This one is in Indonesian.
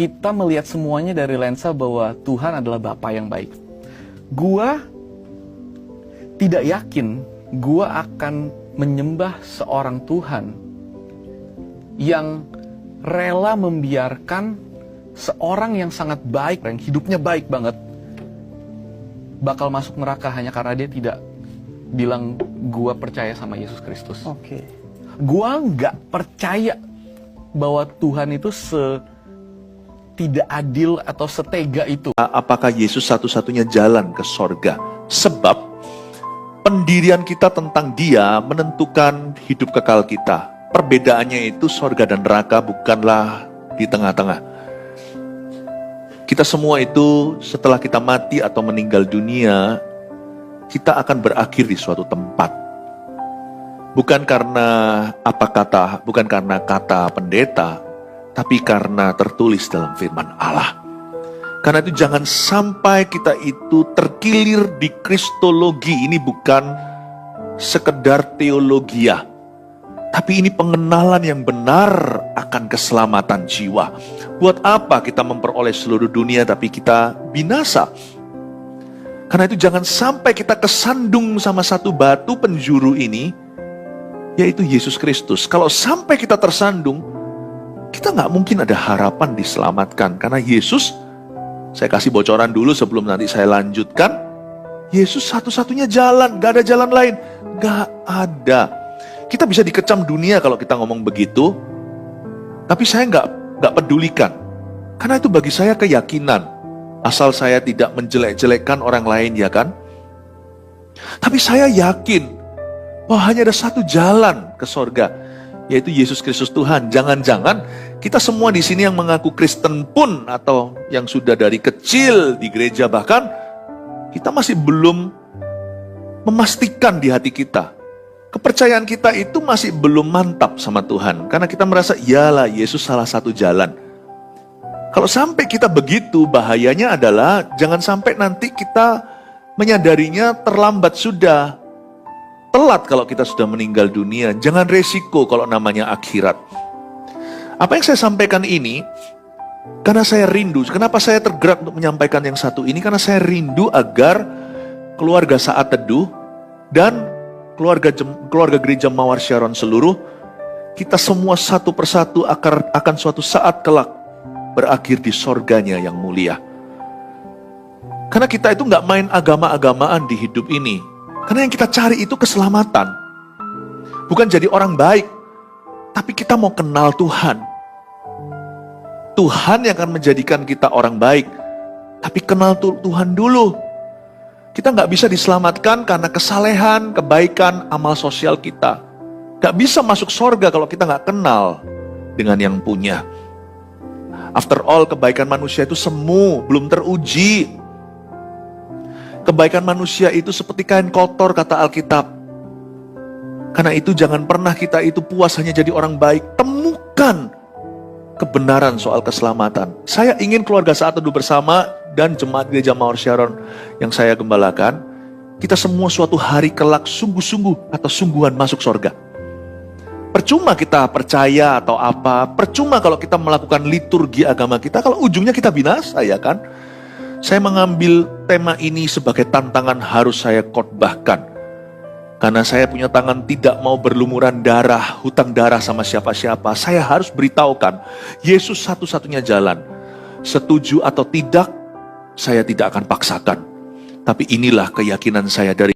kita melihat semuanya dari lensa bahwa Tuhan adalah Bapa yang baik. Gua tidak yakin gua akan menyembah seorang Tuhan yang rela membiarkan seorang yang sangat baik, yang hidupnya baik banget, bakal masuk neraka hanya karena dia tidak bilang gua percaya sama Yesus Kristus. Oke. Gua nggak percaya bahwa Tuhan itu tidak adil atau setega itu. Apakah Yesus satu-satunya jalan ke sorga? Sebab pendirian kita tentang Dia menentukan hidup kekal kita. Perbedaannya itu sorga dan neraka bukanlah di tengah-tengah. Kita semua itu setelah kita mati atau meninggal dunia, kita akan berakhir di suatu tempat. Bukan karena bukan karena kata pendeta, tapi karena tertulis dalam firman Allah. Karena itu jangan sampai kita itu terkilir di kristologi. Ini bukan sekedar teologia, tapi ini pengenalan yang benar akan keselamatan jiwa. Buat apa kita memperoleh seluruh dunia tapi kita binasa? Karena itu jangan sampai kita kesandung sama satu batu penjuru ini, yaitu Yesus Kristus. Kalau sampai kita tersandung, kita nggak mungkin ada harapan diselamatkan. Karena Yesus, saya kasih bocoran dulu sebelum nanti saya lanjutkan, Yesus satu-satunya jalan, nggak ada jalan lain. Nggak ada. Kita bisa dikecam dunia kalau kita ngomong begitu, tapi saya nggak pedulikan. Karena itu bagi saya keyakinan, asal saya tidak menjelek-jelekkan orang lain, ya kan? Tapi saya yakin bahwa hanya ada satu jalan ke sorga, yaitu Yesus Kristus Tuhan. Jangan-jangan kita semua di sini yang mengaku Kristen pun, atau yang sudah dari kecil di gereja bahkan, kita masih belum memastikan di hati kita. Kepercayaan kita itu masih belum mantap sama Tuhan. Karena kita merasa, iyalah Yesus salah satu jalan. Kalau sampai kita begitu, bahayanya adalah jangan sampai nanti kita menyadarinya terlambat sudah. Telat kalau kita sudah meninggal dunia. Jangan resiko kalau namanya akhirat. Apa yang saya sampaikan ini, karena saya rindu. Kenapa saya tergerak untuk menyampaikan yang satu ini? Karena saya rindu agar keluarga Saat Teduh dan keluarga gereja Mawar Sharon seluruh, kita semua satu persatu akan suatu saat kelak berakhir di sorganya yang mulia. Karena kita itu nggak main agama-agamaan di hidup ini. Karena yang kita cari itu keselamatan. Bukan jadi orang baik, tapi kita mau kenal Tuhan. Tuhan yang akan menjadikan kita orang baik. Tapi kenal Tuhan dulu. Kita nggak bisa diselamatkan karena kesalehan, kebaikan, amal sosial kita. Nggak bisa masuk sorga kalau kita nggak kenal dengan yang punya. After all, kebaikan manusia itu semu, belum teruji. Kebaikan manusia itu seperti kain kotor, kata Alkitab. Karena itu jangan pernah kita itu puas hanya jadi orang baik. Temukan kebenaran soal keselamatan. Saya ingin keluarga Saat Teduh bersama dan jemaat gereja Mawar Sharon yang saya gembalakan, kita semua suatu hari kelak sungguh-sungguh atau sungguhan masuk sorga. Percuma kita percaya atau apa, percuma kalau kita melakukan liturgi agama kita, kalau ujungnya kita binasa, ya kan? Saya mengambil tema ini sebagai tantangan harus saya khotbahkan. Karena saya punya tangan tidak mau berlumuran darah, hutang darah sama siapa-siapa. Saya harus beritahukan, Yesus satu-satunya jalan. Setuju atau tidak, saya tidak akan paksakan. Tapi inilah keyakinan saya dari